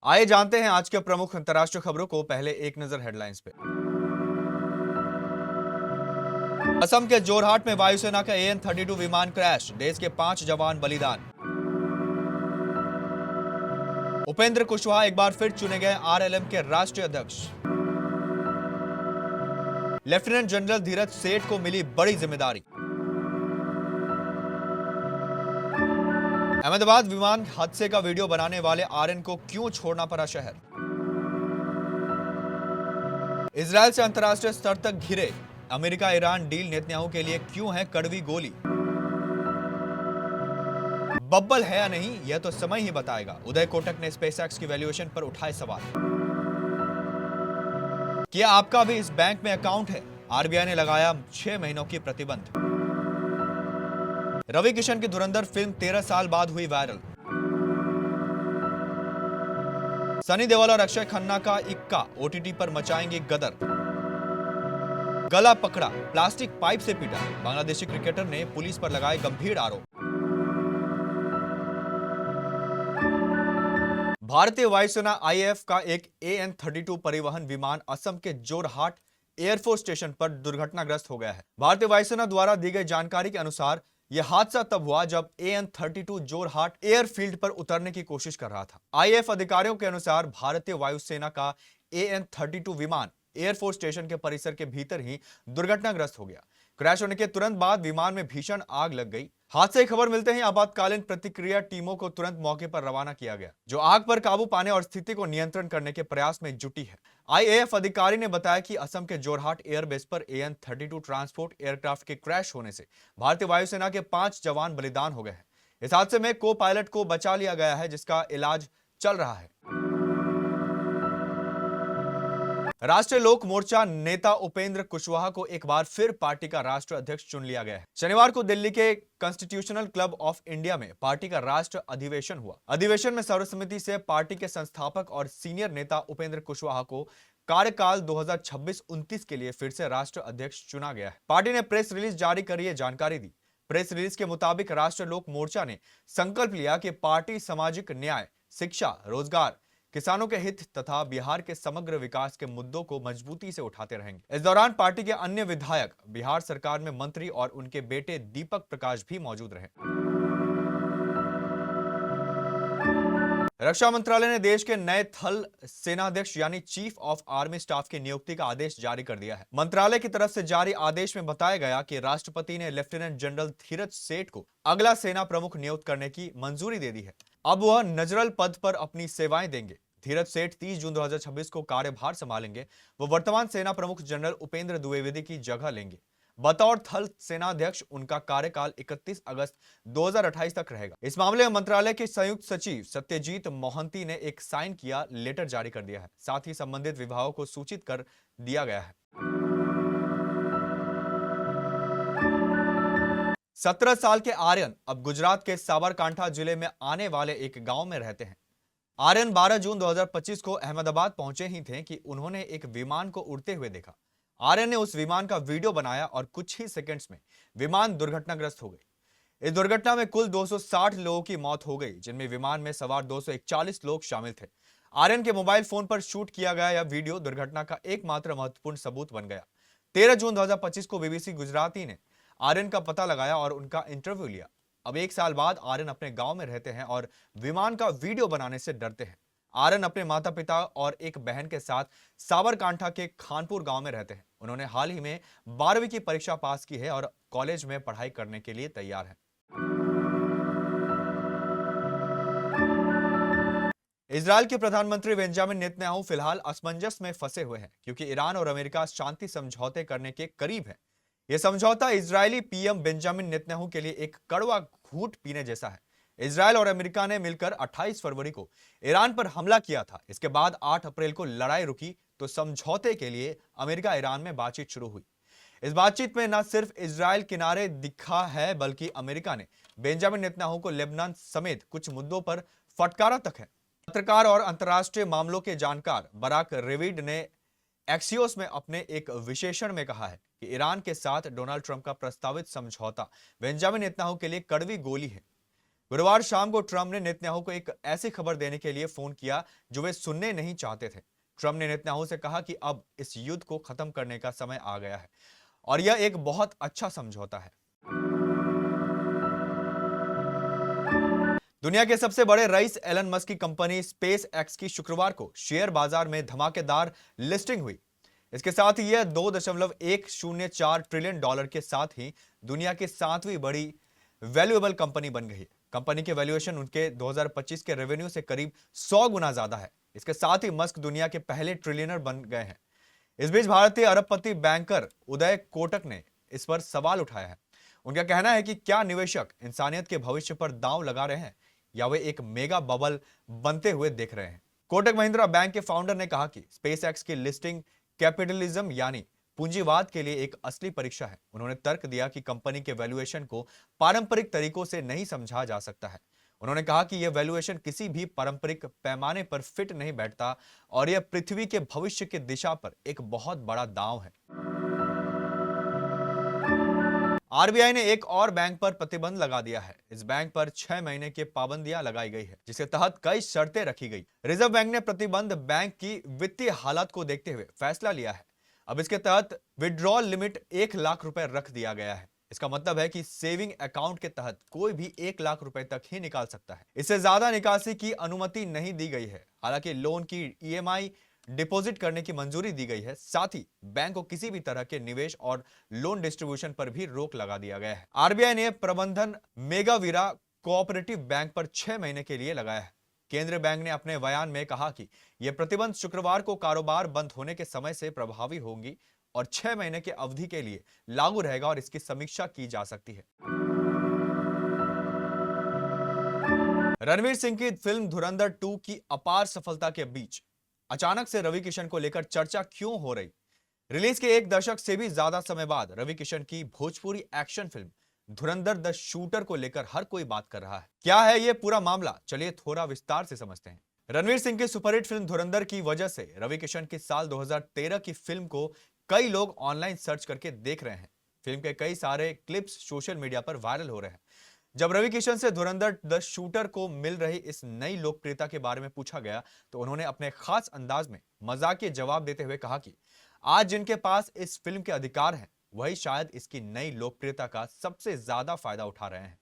आइए जानते हैं आज के प्रमुख अंतर्राष्ट्रीय खबरों को। पहले एक नजर हेडलाइंस पे। असम के जोरहाट में वायुसेना का AN-32 विमान क्रैश, देश के 5 जवान बलिदान। उपेंद्र कुशवाहा एक बार फिर चुने गए RLM के राष्ट्रीय अध्यक्ष। लेफ्टिनेंट जनरल धीरज सेठ को मिली बड़ी जिम्मेदारी। अहमदाबाद विमान हादसे का वीडियो बनाने वाले आर्यन को क्यों छोड़ना पड़ा शहर। इजरायल से अंतर्राष्ट्रीय स्तर तक घिरे अमेरिका ईरान डील, नेतन्याहू के लिए क्यों है कड़वी गोली। बब्बल है या नहीं यह तो समय ही बताएगा। उदय कोटक ने स्पेसएक्स की वैल्यूएशन पर उठाए सवाल। क्या आपका भी इस बैंक में अकाउंट है? RBI ने लगाया 6 महीनों की प्रतिबंध। रवि किशन की धुरंधर फिल्म 13 साल बाद हुई वायरल। सनी देओल और अक्षय खन्ना का इक्का OTT पर मचाएंगे गदर। गला पकड़ा, प्लास्टिक पाइप से पीटा, बांग्लादेशी क्रिकेटर ने पुलिस पर लगाए गंभीर आरोप। भारतीय वायुसेना IAF का एक AN-32 परिवहन विमान असम के जोरहाट एयरफोर्स स्टेशन पर दुर्घटनाग्रस्त हो गया है। भारतीय वायुसेना द्वारा दी गई जानकारी के अनुसार यह हादसा तब हुआ जब AN-32 जोरहाट एयरफील्ड पर उतरने की कोशिश कर रहा था। IAF अधिकारियों के अनुसार भारतीय वायुसेना का AN-32 विमान एयरफोर्स स्टेशन के परिसर के भीतर ही दुर्घटनाग्रस्त हो गया। क्रैश होने के तुरंत बाद विमान में भीषण आग लग गई। हादसे की खबर मिलते ही आपातकालीन प्रतिक्रिया टीमों को तुरंत मौके पर रवाना किया गया, जो आग पर काबू पाने और स्थिति को नियंत्रण करने के प्रयास में जुटी है। IAF अधिकारी ने बताया कि असम के जोरहाट एयरबेस पर AN-32 ट्रांसपोर्ट एयरक्राफ्ट के क्रैश होने से भारतीय वायुसेना के 5 जवान बलिदान हो गए हैं। इस हादसे में को पायलट को बचा लिया गया है, जिसका इलाज चल रहा है। राष्ट्रीय लोक मोर्चा नेता उपेंद्र कुशवाहा को एक बार फिर पार्टी का राष्ट्रीय अध्यक्ष चुन लिया गया है। शनिवार को दिल्ली के कॉन्स्टिट्यूशनल क्लब ऑफ इंडिया में पार्टी का राष्ट्र अधिवेशन हुआ। अधिवेशन में सर्वसम्मति से पार्टी के संस्थापक और सीनियर नेता उपेंद्र कुशवाहा को कार्यकाल 2026-29 के लिए फिर से राष्ट्र अध्यक्ष चुना गया है। पार्टी ने प्रेस रिलीज जारी कर यह जानकारी दी। प्रेस रिलीज के मुताबिक राष्ट्रीय लोक मोर्चा ने संकल्प लिया कि पार्टी सामाजिक न्याय, शिक्षा, रोजगार, किसानों के हित तथा बिहार के समग्र विकास के मुद्दों को मजबूती से उठाते रहेंगे। इस दौरान पार्टी के अन्य विधायक, बिहार सरकार में मंत्री और उनके बेटे दीपक प्रकाश भी मौजूद रहे। रक्षा मंत्रालय ने देश के नए थल सेनाध्यक्ष यानी चीफ ऑफ आर्मी स्टाफ की नियुक्ति का आदेश जारी कर दिया है। मंत्रालय की तरफ से जारी आदेश में बताया गया कि राष्ट्रपति ने लेफ्टिनेंट जनरल धीरज सेठ को अगला सेना प्रमुख नियुक्त करने की मंजूरी दे दी है। अब वह नजरल पद पर अपनी सेवाएं देंगे। धीरज सेठ 30 जून 2026 को कार्यभार संभालेंगे। वो वर्तमान सेना प्रमुख जनरल उपेंद्र द्विवेदी की जगह लेंगे। बतौर थल सेनाध्यक्ष उनका कार्यकाल 31 अगस्त 2028 तक रहेगा। इस मामले में मंत्रालय के संयुक्त सचिव सत्यजीत मोहंती ने एक साइन किया लेटर जारी कर दिया है। साथ ही संबंधित विभागों को सूचित कर दिया गया है। 17 साल के आर्यन अब गुजरात के साबरकांठा जिले में आने वाले एक गांव में रहते हैं। आर्यन 12 जून 2025 को अहमदाबाद पहुंचे ही थे कि उन्होंने एक विमान को उड़ते हुए देखा। आर्यन ने उस विमान का वीडियो बनाया और कुछ ही सेकंड्स में विमान दुर्घटनाग्रस्त हो गई। इस दुर्घटना में कुल 260 लोगों की मौत हो गई, जिनमें विमान में सवार 241 लोग शामिल थे। आर्यन के मोबाइल फोन पर शूट किया गया यह वीडियो दुर्घटना का एकमात्र महत्वपूर्ण सबूत बन गया। 13 जून 2025 को BBC गुजराती ने आर्यन का पता लगाया और उनका इंटरव्यू लिया। अब 1 साल बाद आर्यन अपने गांव में रहते हैं और विमान का वीडियो बनाने से डरते हैं। आर्यन अपने माता पिता और एक बहन के साथ साबरकांठा के खानपुर गांव में रहते हैं। उन्होंने हाल ही में 12वीं की परीक्षा पास की है और कॉलेज में पढ़ाई करने के लिए तैयार हैं। इजरायल के प्रधानमंत्री बेंजामिन नेतन्याहू फिलहाल असमंजस में फंसे हुए हैं, क्योंकि ईरान और अमेरिका शांति समझौते करने के करीब है। यह समझौता इजरायली PM बेंजामिन नेतन्याहू के लिए एक कड़वा घूंट पीने जैसा है। इजरायल और अमेरिका ने मिलकर 28 फरवरी को ईरान पर हमला किया था। इसके बाद 8 अप्रैल को लड़ाई रुकी तो समझौते के लिए अमेरिका ईरान में बातचीत शुरू हुई। इस बातचीत में न सिर्फ इजरायल किनारे दिखा है, बल्कि अमेरिका ने बेंजामिन नेतन्याहू को लेबनान समेत कुछ मुद्दों पर फटकारा तक है। पत्रकार और अंतर्राष्ट्रीय मामलों के जानकार बराक रेविड ने एक्सियोस में अपने एक विशेषण में कहा है कि ईरान के साथ डोनाल्ड ट्रंप का प्रस्तावित समझौता बेंजामिन नेतन्याहू के लिए कड़वी गोली है। गुरुवार शाम को ट्रंप ने नेतन्याहू को एक ऐसी खबर देने के लिए फोन किया जो वे सुनने नहीं चाहते थे। ट्रंप ने नेतन्याहू से कहा कि अब इस युद्ध को खत्म करने का समय आ गया है और यह एक बहुत अच्छा समझौता है। दुनिया के सबसे बड़े रईस एलन मस्क की कंपनी स्पेस एक्स की शुक्रवार को शेयर बाजार में धमाकेदार लिस्टिंग हुई। इसके साथ ही यह $2.104 ट्रिलियन के साथ ही दुनिया की 7वीं बड़ी वैल्यूएबल कंपनी बन गई है। कंपनी के वैल्यूएशन उनके 2025 के रेवेन्यू से करीब 100 गुना ज्यादा है। इसके साथ ही मस्क दुनिया के पहले ट्रिलियनर बन गए हैं। इस बीच भारतीय अरबपति बैंकर उदय कोटक ने इस पर सवाल उठाया है। उनका कहना है कि क्या निवेशक इंसानियत के भविष्य पर दांव लगा रहे हैं या वे एक मेगा बबल बनते हुए देख रहे हैं। कोटक महिंद्रा बैंक के फाउंडर ने कहा कि स्पेसएक्स की लिस्टिंग कैपिटलिज्म यानी पूंजीवाद के लिए एक असली परीक्षा है। उन्होंने तर्क दिया कि कंपनी के वैल्यूएशन को पारंपरिक तरीकों से नहीं समझा जा सकता है। उन्होंने कहा कि यह वैल्यूएशन किसी भी पारंपरिक पैमाने पर फिट नहीं बैठता और यह पृथ्वी के भविष्य की दिशा पर एक बहुत बड़ा दांव है। आरबीआई ने एक और बैंक पर प्रतिबंध लगा दिया है। इस बैंक पर 6 महीने की पाबंदियां लगाई गई है, जिसके तहत कई शर्तें रखी गई। रिजर्व बैंक ने प्रतिबंध बैंक की वित्तीय हालत को देखते हुए फैसला लिया है। अब इसके तहत विड्रॉल लिमिट 1 लाख रुपए रख दिया गया है। इसका मतलब है कि सेविंग अकाउंट के तहत कोई भी 1 लाख रुपए तक ही निकाल सकता है। इससे ज्यादा निकासी की अनुमति नहीं दी गई है। हालांकि लोन की ईएमआई डिपॉजिट करने की मंजूरी दी गई है। साथ ही बैंक को किसी भी तरह के निवेश और लोन डिस्ट्रीब्यूशन पर भी रोक लगा दिया गया है। आरबीआई ने प्रबंधन मेगावीरा कोऑपरेटिव बैंक पर 6 महीने के लिए लगाया है। केंद्रीय बैंक ने अपने बयान में कहा कि यह प्रतिबंध शुक्रवार को कारोबार बंद होने के समय से प्रभावी होंगी और 6 महीने की अवधि के लिए लागू रहेगा और इसकी समीक्षा की जा सकती है। रणवीर सिंह की फिल्म धुरंधर 2 की अपार सफलता के बीच अचानक से रवि किशन को लेकर चर्चा क्यों हो रही? रिलीज के 1 दशक से भी ज्यादा समय बाद रवि किशन की Bhojpuri action film Dhurandhar the shooter को लेकर हर कोई बात कर रहा है। क्या है यह पूरा मामला? चलिए थोड़ा विस्तार से समझते हैं। रणवीर सिंह की सुपरहिट फिल्म धुरंधर की वजह से रवि किशन की साल 2013 की फिल्म को कई लोग ऑनलाइन सर्च करके देख रहे हैं। फिल्म के कई सारे क्लिप्स सोशल मीडिया पर वायरल हो रहे हैं। जब रवि किशन से धुरंधर द शूटर को मिल रही इस नई लोकप्रियता के बारे में पूछा गया तो उन्होंने अपने खास अंदाज में मजाकिया जवाब देते हुए कहा कि आज जिनके पास इस फिल्म के अधिकार हैं वही शायद इसकी नई लोकप्रियता का सबसे ज्यादा फायदा उठा रहे हैं।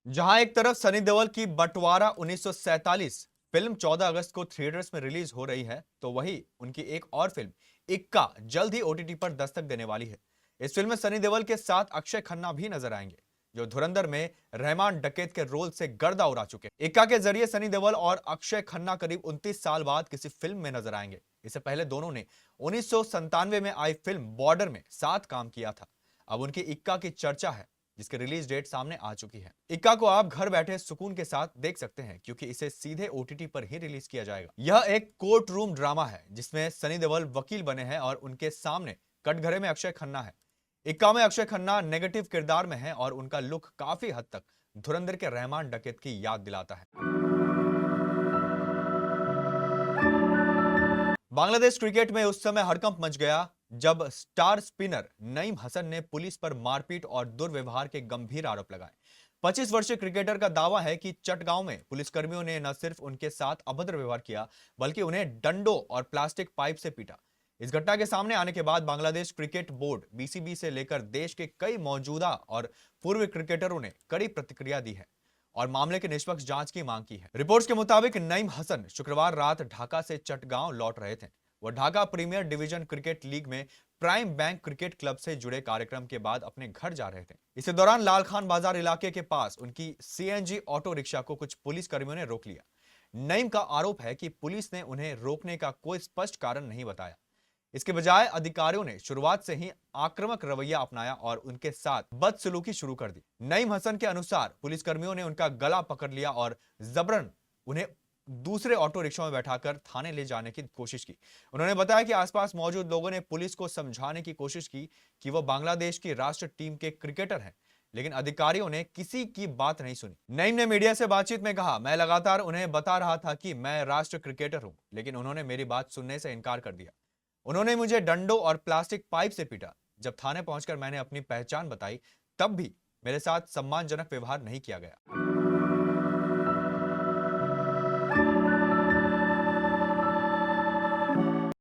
जहां एक तरफ सनी देओल की बंटवारा 1947 फिल्म 14 अगस्त को थिएटर्स में रिलीज हो रही है, तो वहीं उनकी एक और फिल्म इक्का जल्द ही ओटीटी पर दस्तक देने वाली है। इस फिल्म में सनी देओल के साथ अक्षय खन्ना भी नजर आएंगे, जो धुरंधर में रहमान डकैत के रोल से गर्दा उड़ा चुके। इक्का के जरिए सनी देओल और अक्षय खन्ना करीब 29 साल बाद किसी फिल्म में नजर आएंगे। इससे पहले दोनों ने 1997 में आई फिल्म बॉर्डर में साथ काम किया था। अब उनकी इक्का की चर्चा है, जिसकी रिलीज डेट सामने आ चुकी है। इक्का को आप घर बैठे सुकून के साथ देख सकते हैं, क्योंकि इसे सीधे ओटीटी पर ही रिलीज किया जाएगा। यह एक कोर्ट रूम ड्रामा है जिसमें सनी देओल वकील बने हैं और उनके सामने कटघरे में अक्षय खन्ना है। इक्का में अक्षय खन्ना नेगेटिव किरदार में है और उनका लुक काफी हद तक धुरंधर के रहमान डकैत की याद दिलाता है। बांग्लादेश क्रिकेट में उस समय हड़कंप मच गया जब स्टार स्पिनर नईम हसन ने पुलिस पर मारपीट और दुर्व्यवहार के गंभीर आरोप लगाए। 25 वर्षीय क्रिकेटर का दावा है कि चटगांव में पुलिसकर्मियों ने न सिर्फ उनके साथ अभद्र व्यवहार किया बल्कि उन्हें डंडों और प्लास्टिक पाइप से पीटा। इस घटना के सामने आने के बाद बांग्लादेश क्रिकेट बोर्ड बीसीबी से लेकर देश के कई मौजूदा और पूर्व क्रिकेटरों ने कड़ी प्रतिक्रिया दी है और मामले की निष्पक्ष जांच की मांग की है। रिपोर्ट्स के मुताबिक नईम हसन शुक्रवार रात ढाका से चटगांव लौट रहे थे। वह Dhaka premier division cricket league में प्राइम बैंक क्रिकेट क्लब से जुड़े कार्यक्रम के बाद अपने घर जा रहे थे। इसी दौरान लाल खान बाजार इलाके के पास उनकी सीएनजी ऑटो रिक्शा को कुछ पुलिस कर्मियों ने रोक लिया। नईम का आरोप है कि पुलिस ने उन्हें रोकने का कोई स्पष्ट कारण नहीं बताया। इसके बजाय अधिकारियों ने शुरुआत से ही आक्रामक रवैया अपनाया और उनके साथ बदसलूकी शुरू कर दी। नईम हसन के अनुसार पुलिसकर्मियों ने उनका गला पकड़ लिया और जबरन उन्हें दूसरे ऑटो रिक्शा में बैठाकर थाने ले जाने की कोशिश की। उन्होंने बताया कि आसपास मौजूद लोगों ने पुलिस को समझाने की कोशिश की कि वो बांग्लादेश की राष्ट्र टीम के क्रिकेटर हैं, लेकिन अधिकारियों ने किसी की बात नहीं सुनी। नईम ने मीडिया से बातचीत में कहा, मैं लगातार उन्हें बता रहा था कि मैं राष्ट्र क्रिकेटर हूं, लेकिन उन्होंने मेरी बात सुनने से इनकार कर दिया। उन्होंने मुझे डंडों और प्लास्टिक पाइप से पीटा। जब थाने पहुंचकर मैंने अपनी पहचान बताई, तब भी मेरे साथ सम्मानजनक व्यवहार नहीं किया गया।